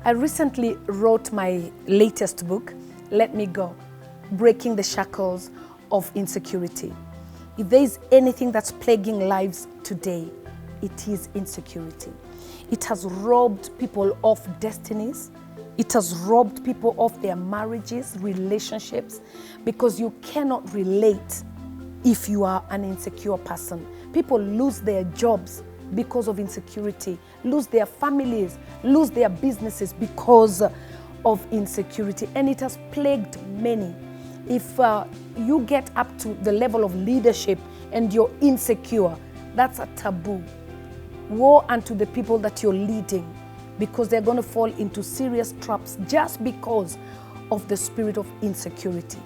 I recently wrote my latest book, Let Me Go, Breaking the Shackles of Insecurity. If there is anything that's plaguing lives today, it is insecurity. It has robbed people of destinies. It has robbed people of their marriages, relationships, because you cannot relate if you are an insecure person. People lose their jobs because of insecurity, lose their families, lose their businesses because of insecurity, and it has plagued many. If you get up to the level of leadership and you're insecure, that's a taboo. Woe unto the people that you're leading, because they're going to fall into serious traps just because of the spirit of insecurity.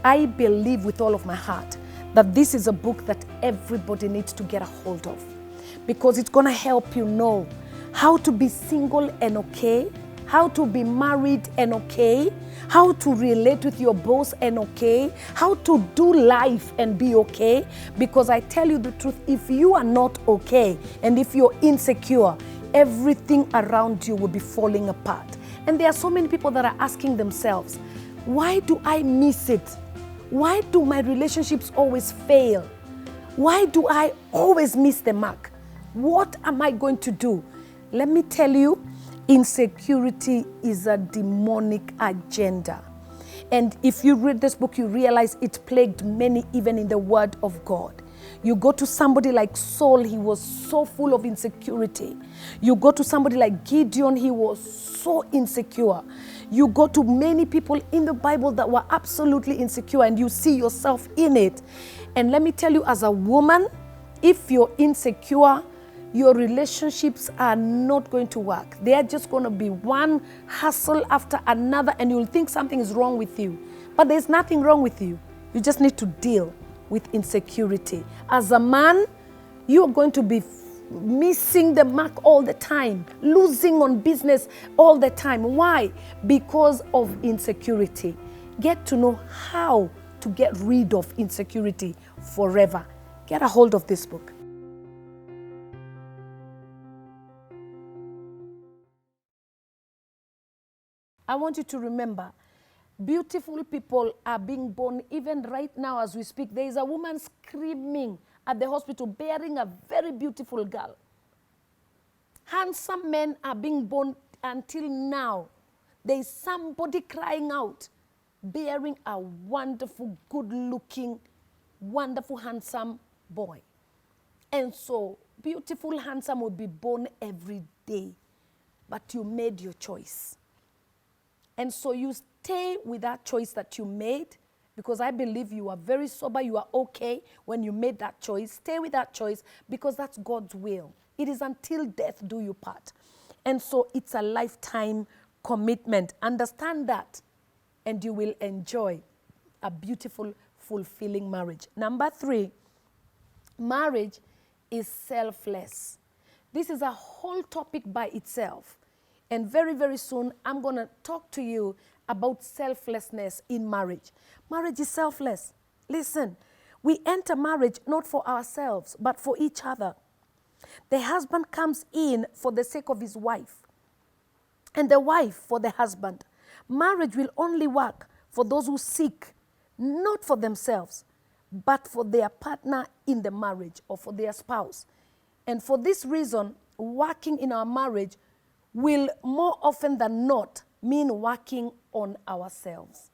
I believe with all of my heart that this is a book that everybody needs to get a hold of, because it's going to help you know how to be single and okay, how to be married and okay, how to relate with your boss and okay, how to do life and be okay. Because I tell you the truth, if you are not okay and if you're insecure, everything around you will be falling apart. And there are so many people that are asking themselves, why do I miss it? Why do my relationships always fail? Why do I always miss the mark? What am I going to do? Let me tell you, insecurity is a demonic agenda. And if you read this book, you realize it plagued many, even in the Word of God. You go to somebody like Saul, he was so full of insecurity. You go to somebody like Gideon, he was so insecure. You go to many people in the Bible that were absolutely insecure, and you see yourself in it. And let me tell you, as a woman, if you're insecure, your relationships are not going to work. They are just going to be one hustle after another, and you'll think something is wrong with you. But there's nothing wrong with you. You just need to deal with insecurity. As a man, you're going to be missing the mark all the time, losing on business all the time. Why? Because of insecurity. Get to know how to get rid of insecurity forever. Get a hold of this book. I want you to remember, beautiful people are being born even right now as we speak. There is a woman screaming at the hospital, bearing a very beautiful girl. Handsome men are being born until now. There is somebody crying out, bearing a wonderful, good-looking, wonderful, handsome boy. And so, beautiful, handsome will be born every day. But you made your choice. And so you stay with that choice that you made, because I believe you are very sober, you are okay when you made that choice. Stay with that choice, because that's God's will. It is until death do you part. And so it's a lifetime commitment. Understand that, and you will enjoy a beautiful, fulfilling marriage. Number 3, marriage is selfless. This is a whole topic by itself. And very, very soon, I'm going to talk to you about selflessness in marriage. Marriage is selfless. Listen, we enter marriage not for ourselves, but for each other. The husband comes in for the sake of his wife, and the wife for the husband. Marriage will only work for those who seek, not for themselves, but for their partner in the marriage or for their spouse. And for this reason, working in our marriage will more often than not mean working on ourselves.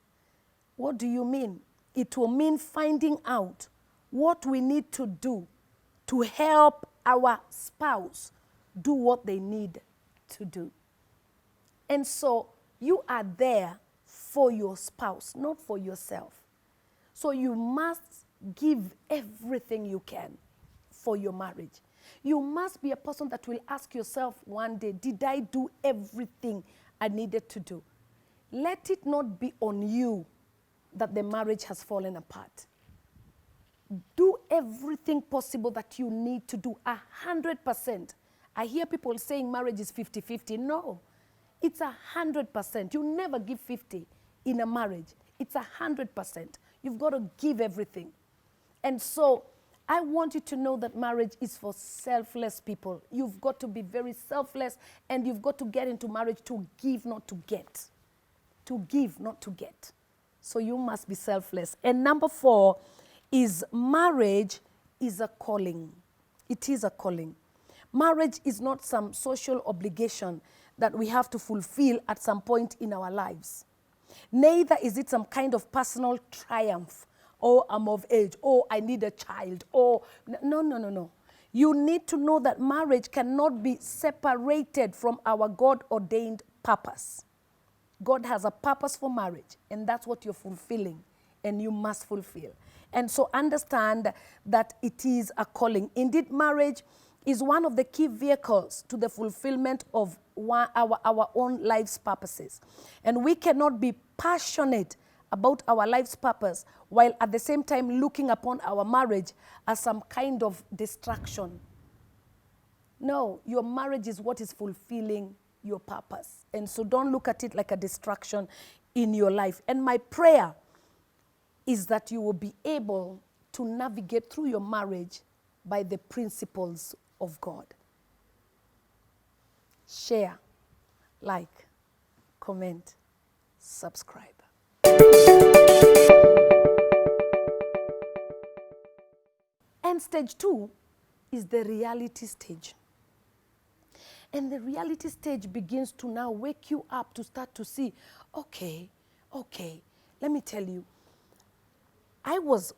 What do you mean? It will mean finding out what we need to do to help our spouse do what they need to do. And so you are there for your spouse, not for yourself. So you must give everything you can for your marriage. You must be a person that will ask yourself one day, did I do everything I needed to do? Let it not be on you that the marriage has fallen apart. Do everything possible that you need to do, 100%. I hear people saying marriage is 50-50. No, it's 100%. You never give 50 in a marriage. It's 100%. You've got to give everything. And so I want you to know that marriage is for selfless people. You've got to be very selfless, and you've got to get into marriage to give, not to get. To give, not to get. So you must be selfless. And number 4 is marriage is a calling. It is a calling. Marriage is not some social obligation that we have to fulfill at some point in our lives. Neither is it some kind of personal triumph. Oh, I'm of age. Oh, I need a child. Oh, no. You need to know that marriage cannot be separated from our God-ordained purpose. God has a purpose for marriage, and that's what you're fulfilling, and you must fulfill. And so understand that it is a calling. Indeed, marriage is one of the key vehicles to the fulfillment of our own life's purposes. And we cannot be passionate about our life's purpose while at the same time looking upon our marriage as some kind of distraction. No, your marriage is what is fulfilling your purpose. And so don't look at it like a distraction in your life. And my prayer is that you will be able to navigate through your marriage by the principles of God. Share, like, comment, subscribe. And stage 2 is the reality stage. And the reality stage begins to now wake you up to start to see, okay, let me tell you.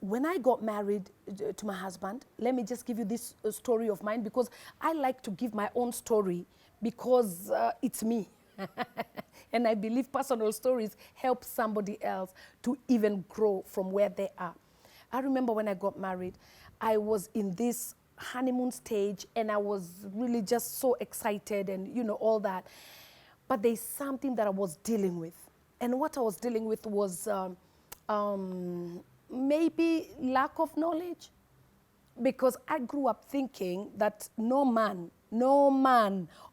When I got married to my husband, let me just give you this story of mine, because I like to give my own story because it's me. And I believe personal stories help somebody else to even grow from where they are. I remember when I got married, I was in this honeymoon stage, and I was really just so excited and all that. But there's something that I was dealing with. And what I was dealing with was maybe lack of knowledge. Because I grew up thinking that no man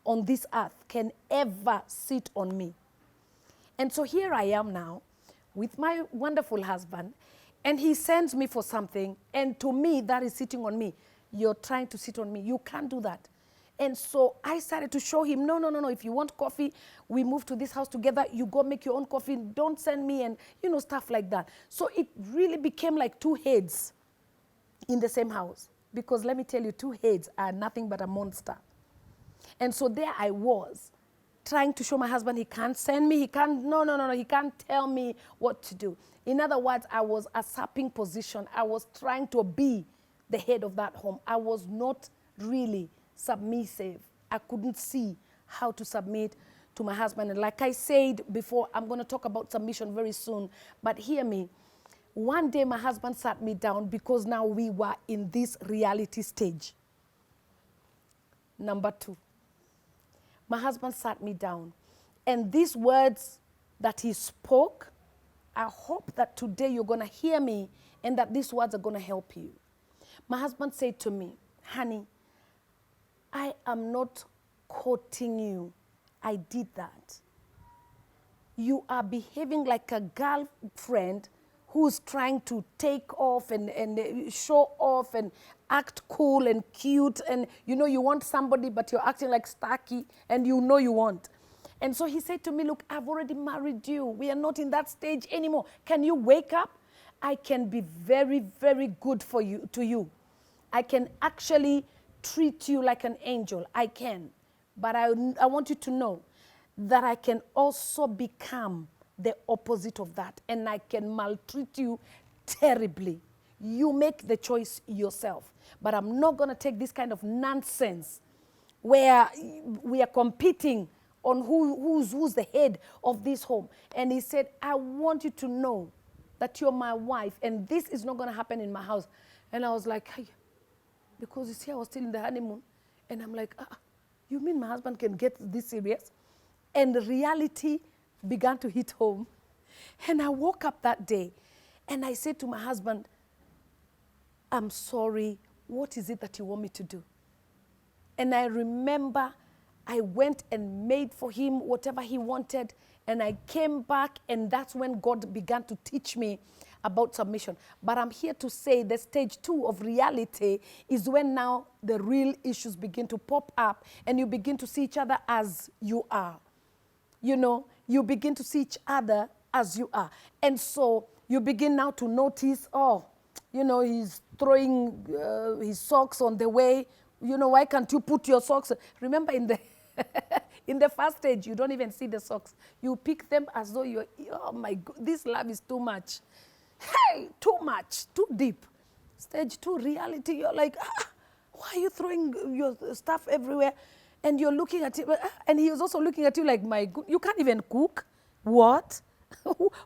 on this earth can ever sit on me. And so here I am now with my wonderful husband, and he sends me for something, and to me that is sitting on me. You're trying to sit on me. You can't do that. And so I started to show him, no. If you want coffee, we move to this house together. You go make your own coffee. Don't send me, and stuff like that. So it really became like two heads in the same house. Because let me tell you, two heads are nothing but a monster. And so there I was, trying to show my husband he can't send me. He can't tell me what to do. In other words, I was usurping position. I was trying to be the head of that home. I was not really submissive. I couldn't see how to submit to my husband. And like I said before, I'm going to talk about submission very soon. But hear me. One day my husband sat me down, because now we were in this reality stage. Number 2. My husband sat me down. And these words that he spoke, I hope that today you're going to hear me and that these words are going to help you. My husband said to me, honey, I am not courting you. I did that. You are behaving like a girlfriend who's trying to take off and show off and act cool and cute. And you want somebody, but you're acting like Starkey, and you want. And so he said to me, look, I've already married you. We are not in that stage anymore. Can you wake up? I can be very, very good to you. I can actually treat you like an angel. I can. But I want you to know that I can also become the opposite of that. And I can maltreat you terribly. You make the choice yourself. But I'm not going to take this kind of nonsense where we are competing on who's the head of this home. And he said, I want you to know that you're my wife, and this is not going to happen in my house. And I was like, hey, because you see, I was still in the honeymoon. And I'm like, you mean my husband can get this serious? And the reality began to hit home. And I woke up that day, and I said to my husband, I'm sorry, what is it that you want me to do? And I remember I went and made for him whatever he wanted, and I came back, and that's when God began to teach me about submission. But I'm here to say the stage 2 of reality is when now the real issues begin to pop up and you begin to see each other as you are. You know, you begin to see each other as you are. And so you begin now to notice, oh, you know, he's throwing his socks on the way. You know, why can't you put your socks? Remember in the in the first stage, you don't even see the socks. You pick them as though you're, oh my God, this love is too much. Hey, too much, too deep. Stage 2, reality, you're like, why are you throwing your stuff everywhere? And you're looking at it, and he was also looking at you like, my God, you can't even cook? What?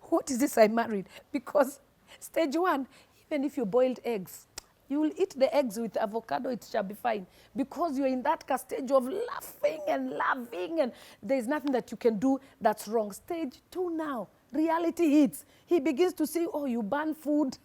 What is this I married? Because stage 1, even if you boiled eggs, you will eat the eggs with avocado, it shall be fine. Because you're in that stage of laughing and loving, and there's nothing that you can do that's wrong. Stage 2 now, reality hits. He begins to see, oh, you burn food.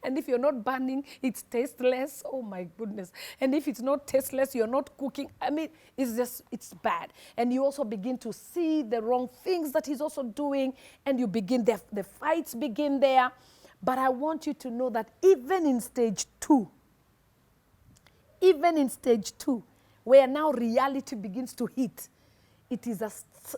And if you're not burning, it's tasteless. Oh my goodness. And if it's not tasteless, you're not cooking. I mean, it's bad. And you also begin to see the wrong things that he's also doing. And you begin, the fights begin there. But I want you to know that even in stage 2, where now reality begins to hit, it is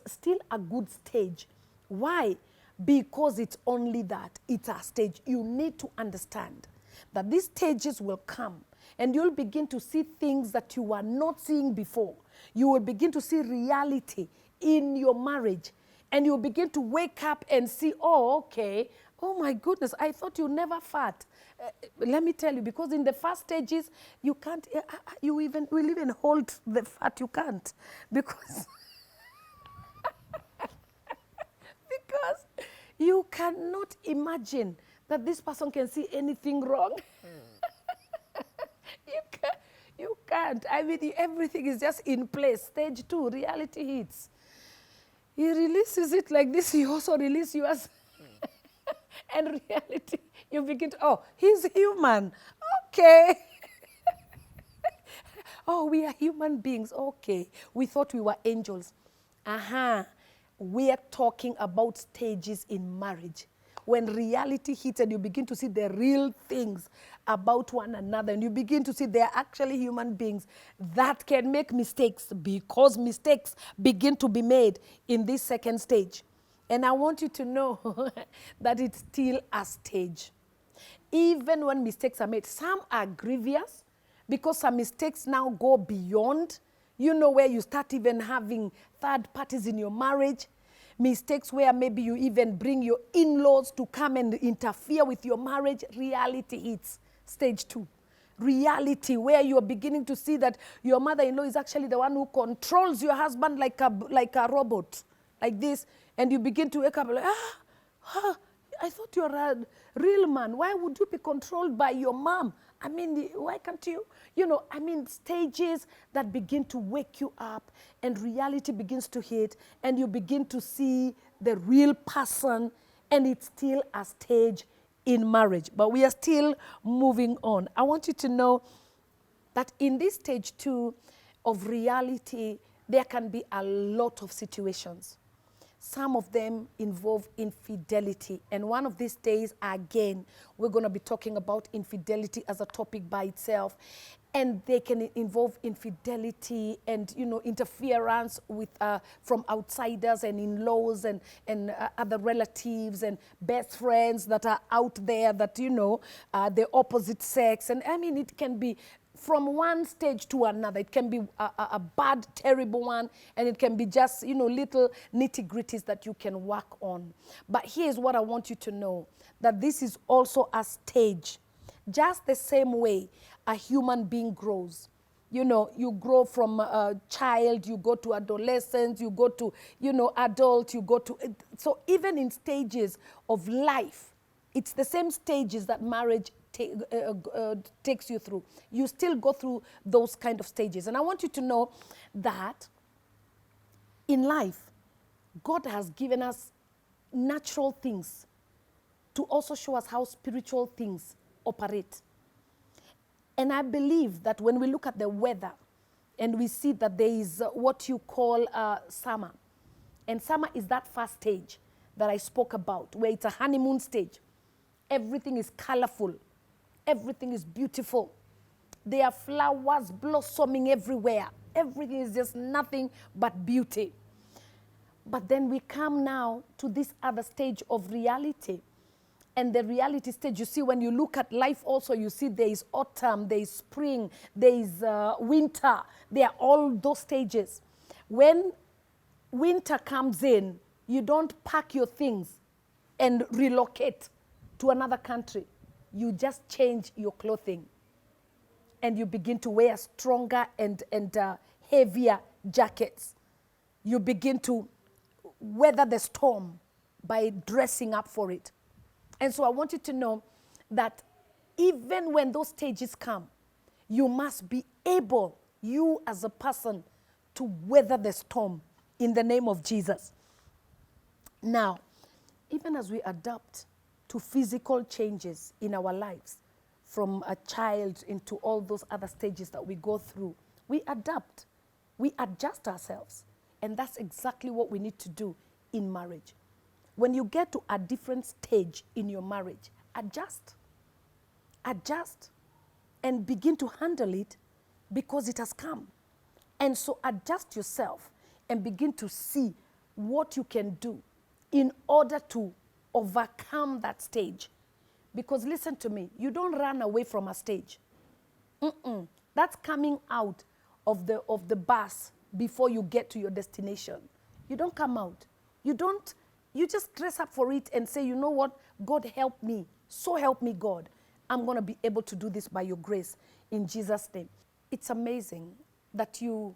still a good stage. Why? Because it's only that. It's a stage. You need to understand that these stages will come and you'll begin to see things that you were not seeing before. You will begin to see reality in your marriage, and you'll begin to wake up and see, oh, okay, oh my goodness, I thought you never fart. Let me tell you, because in the first stages, you can't, you will even hold the fat, you can't. Because you cannot imagine that this person can see anything wrong. You can't. I mean, everything is just in place. Stage 2, reality hits. He releases it like this, he also releases yours. And reality, you begin to, oh, he's human. Okay. Oh, we are human beings. Okay. We thought we were angels. We are talking about stages in marriage. When reality hits and you begin to see the real things about one another, and you begin to see they're actually human beings that can make mistakes, because mistakes begin to be made in this second stage. And I want you to know that it's still a stage. Even when mistakes are made, some are grievous because some mistakes now go beyond, you know, where you start even having third parties in your marriage. Mistakes where maybe you even bring your in-laws to come and interfere with your marriage. Reality hits stage 2. Reality where you're beginning to see that your mother-in-law is actually the one who controls your husband like a robot, like this. And you begin to wake up like, I thought you're a real man. Why would you be controlled by your mom? I mean, why can't you? You know, I mean, stages that begin to wake you up and reality begins to hit and you begin to see the real person, and it's still a stage in marriage. But we are still moving on. I want you to know that in this stage 2 of reality, there can be a lot of situations. Some of them involve infidelity. And one of these days, again, we're going to be talking about infidelity as a topic by itself. And they can involve infidelity and, you know, interference with from outsiders and in-laws and other relatives and best friends that are out there that, you know, the opposite sex. And I mean, it can be from one stage to another. It can be a bad, terrible one, and it can be just, you know, little nitty-gritties that you can work on. But here's what I want you to know, that this is also a stage. Just the same way a human being grows. You know, you grow from a child, you go to adolescence, you go to, you know, adult, you go to... So even in stages of life, it's the same stages that marriage takes you through. You still go through those kind of stages. And I want you to know that in life, God has given us natural things to also show us how spiritual things operate. And I believe that when we look at the weather and we see that there is what you call summer, and summer is that first stage that I spoke about, where it's a honeymoon stage. Everything is colorful. Everything is beautiful. There are flowers blossoming everywhere. Everything is just nothing but beauty. But then we come now to this other stage of reality. And the reality stage, you see, when you look at life also, you see there is autumn, there is spring, there is winter. There are all those stages. When winter comes in, you don't pack your things and relocate to another country. You just change your clothing. And you begin to wear stronger and heavier jackets. You begin to weather the storm by dressing up for it. And so I want you to know that even when those stages come, you must be able, you as a person, to weather the storm in the name of Jesus. Now, even as we adapt to physical changes in our lives, from a child into all those other stages that we go through, we adapt, we adjust ourselves. And that's exactly what we need to do in marriage. When you get to a different stage in your marriage, adjust. Adjust and begin to handle it because it has come. And so adjust yourself and begin to see what you can do in order to overcome that stage. Because listen to me, you don't run away from a stage. That's coming out of the bus before you get to your destination. You don't come out. You just dress up for it and say, you know what, God help me. So help me, God. I'm going to be able to do this by your grace in Jesus' name. It's amazing that you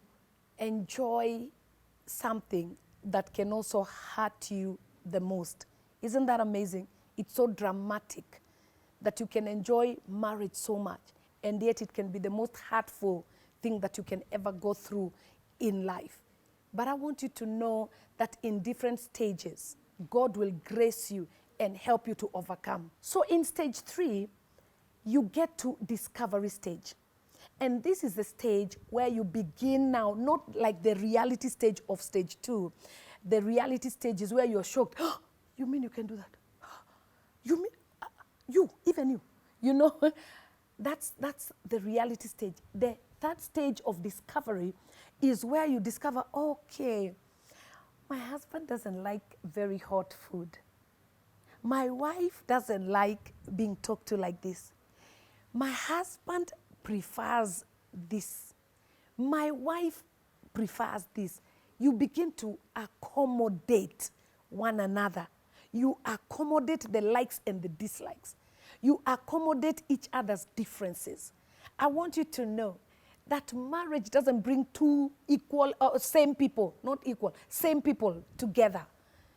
enjoy something that can also hurt you the most. Isn't that amazing? It's so dramatic that you can enjoy marriage so much, and yet it can be the most hurtful thing that you can ever go through in life. But I want you to know that in different stages, God will grace you and help you to overcome. So in stage 3, you get to discovery stage. And this is the stage where you begin now, not like the reality stage of stage 2. The reality stage is where you're shocked. Oh, you mean you can do that? You mean, even you. You know, that's the reality stage. The third stage of discovery is where you discover, okay, my husband doesn't like very hot food. My wife doesn't like being talked to like this. My husband prefers this. My wife prefers this. You begin to accommodate one another. You accommodate the likes and the dislikes. You accommodate each other's differences. I want you to know that marriage doesn't bring two same people together.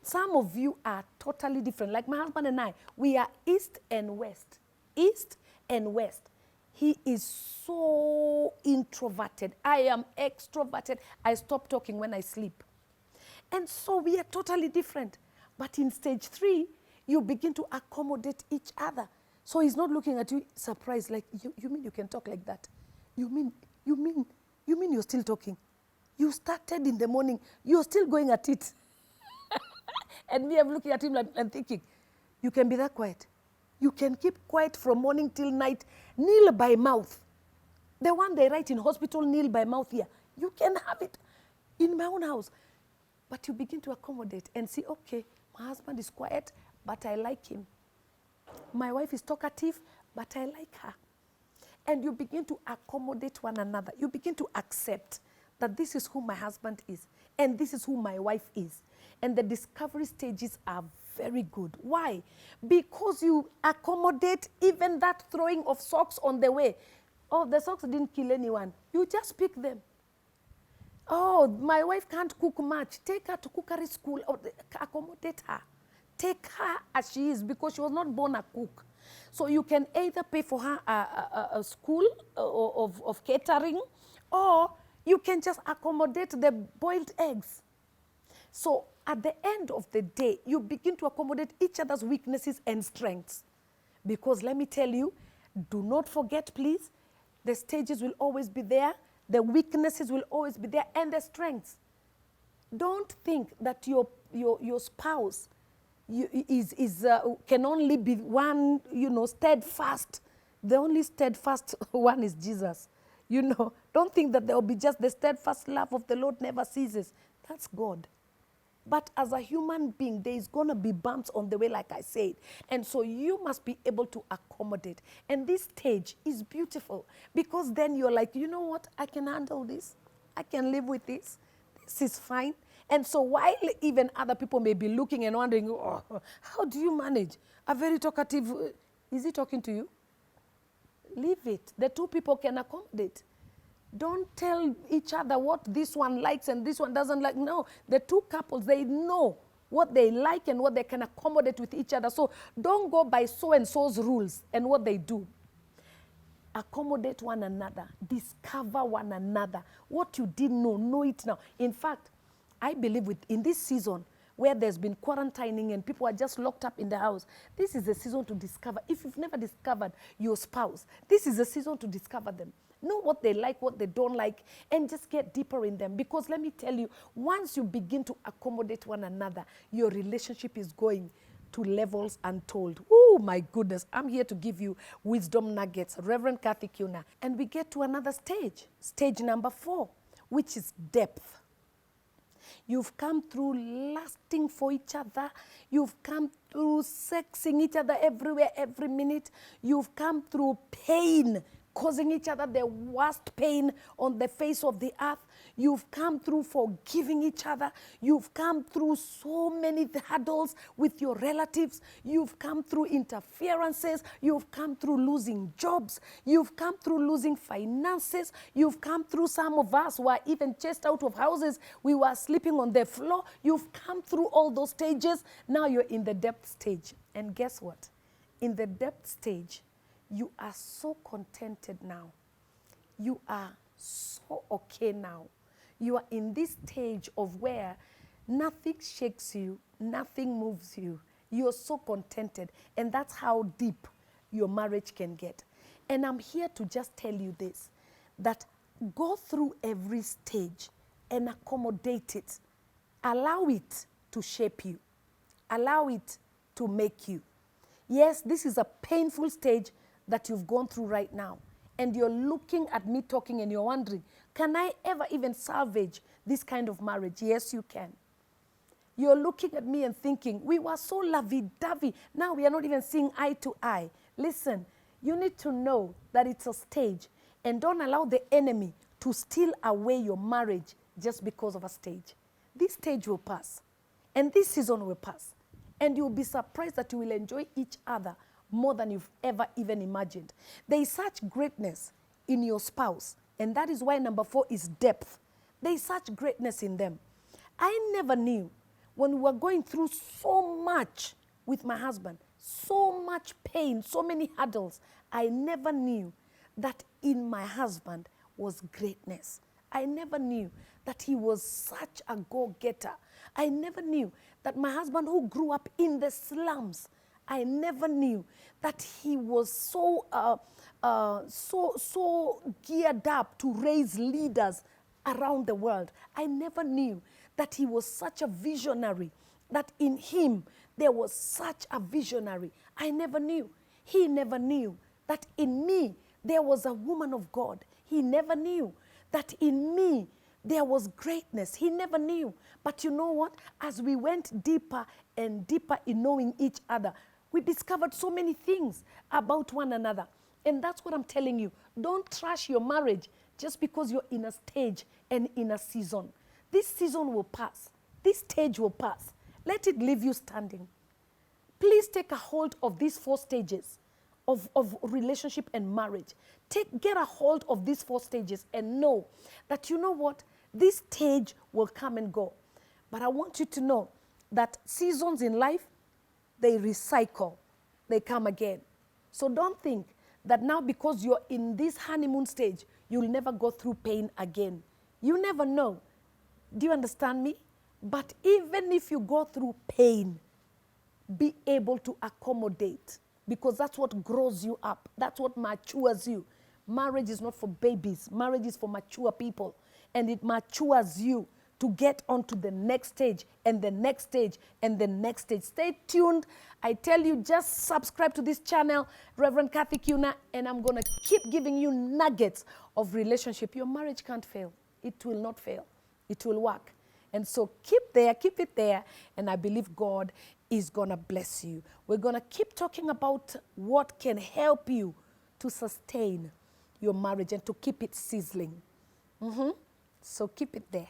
Some of you are totally different. Like my husband and I, we are east and west. East and west. He is so introverted. I am extroverted. I stop talking when I sleep. And so we are totally different. But in stage 3, you begin to accommodate each other. So he's not looking at you surprised, like, you mean you can talk like that? You mean you're still talking? You started in the morning, you're still going at it. And me, I'm looking at him and thinking, you can be that quiet. You can keep quiet from morning till night, kneel by mouth. The one they write in hospital, kneel by mouth here. You can have it in my own house. But you begin to accommodate and see, okay, my husband is quiet, but I like him. My wife is talkative, but I like her. And you begin to accommodate one another. You begin to accept that this is who my husband is, and this is who my wife is. And the discovery stages are very good. Why? Because you accommodate even that throwing of socks on the way. Oh, the socks didn't kill anyone. You just pick them. Oh, my wife can't cook much. Take her to cookery school or accommodate her. Take her as she is because she was not born a cook. So you can either pay for her a school of catering, or you can just accommodate the boiled eggs. So at the end of the day, you begin to accommodate each other's weaknesses and strengths. Because let me tell you, do not forget, please, the stages will always be there, the weaknesses will always be there, and the strengths. Don't think that your spouse can only be one, steadfast. The only steadfast one is Jesus. Don't think that there will be just the steadfast love of the Lord never ceases. That's God. But as a human being, there is going to be bumps on the way, like I said. And so you must be able to accommodate. And this stage is beautiful because then you're like, you know what? I can handle this. I can live with this. This is fine. And so while even other people may be looking and wondering, oh, how do you manage? A very talkative, is he talking to you? Leave it. The two people can accommodate. Don't tell each other what this one likes and this one doesn't like. No, the two couples, they know what they like and what they can accommodate with each other. So don't go by so-and-so's rules and what they do. Accommodate one another. Discover one another. What you didn't know it now. In fact, I believe in this season where there's been quarantining and people are just locked up in the house, this is a season to discover. If you've never discovered your spouse, this is a season to discover them. Know what they like, what they don't like, and just get deeper in them. Because let me tell you, once you begin to accommodate one another, your relationship is going to levels untold. Oh my goodness, I'm here to give you wisdom nuggets. Reverend Kathy Kiuna. And we get to another stage, stage number 4, which is depth. You've come through lusting for each other. You've come through sexing each other everywhere, every minute. You've come through pain, causing each other the worst pain on the face of the earth. You've come through forgiving each other. You've come through so many hurdles with your relatives. You've come through interferences. You've come through losing jobs. You've come through losing finances. You've come through, some of us were even chased out of houses. We were sleeping on the floor. You've come through all those stages. Now you're in the depth stage. And guess what? In the depth stage, you are so contented now. You are so okay now. You are in this stage of where nothing shakes you, nothing moves you. You're so contented. And that's how deep your marriage can get. And I'm here to just tell you this, that go through every stage and accommodate it. Allow it to shape you. Allow it to make you. Yes, this is a painful stage that you've gone through right now. And you're looking at me talking and you're wondering, can I ever even salvage this kind of marriage? Yes, you can. You're looking at me and thinking, we were so lovey-dovey. Now we are not even seeing eye to eye. Listen, you need to know that it's a stage. And don't allow the enemy to steal away your marriage just because of a stage. This stage will pass. And this season will pass. And you'll be surprised that you will enjoy each other more than you've ever even imagined. There is such greatness in your spouse, and that is why number 4 is depth. There is such greatness in them. I never knew when we were going through so much with my husband, so much pain, so many hurdles, I never knew that in my husband was greatness. I never knew that he was such a go-getter. I never knew that my husband, who grew up in the slums, I never knew that he was so geared up to raise leaders around the world. I never knew that he was such a visionary, that in him there was such a visionary. I never knew. He never knew that in me there was a woman of God. He never knew that in me there was greatness. He never knew. But you know what? As we went deeper and deeper in knowing each other, we discovered so many things about one another. And that's what I'm telling you. Don't trash your marriage just because you're in a stage and in a season. This season will pass. This stage will pass. Let it leave you standing. Please take a hold of these 4 stages of relationship and marriage. Get a hold of these 4 stages and know that, you know what? This stage will come and go. But I want you to know that seasons in life, they recycle, they come again. So don't think that now because you're in this honeymoon stage, you'll never go through pain again. You never know. Do you understand me? But even if you go through pain, be able to accommodate, because that's what grows you up. That's what matures you. Marriage is not for babies. Marriage is for mature people. And it matures you to get on to the next stage and the next stage and the next stage. Stay tuned. I tell you, just subscribe to this channel, Reverend Kathy Kiuna, and I'm going to keep giving you nuggets of relationship. Your marriage can't fail. It will not fail. It will work. And so keep it there, and I believe God is going to bless you. We're going to keep talking about what can help you to sustain your marriage and to keep it sizzling. So keep it there.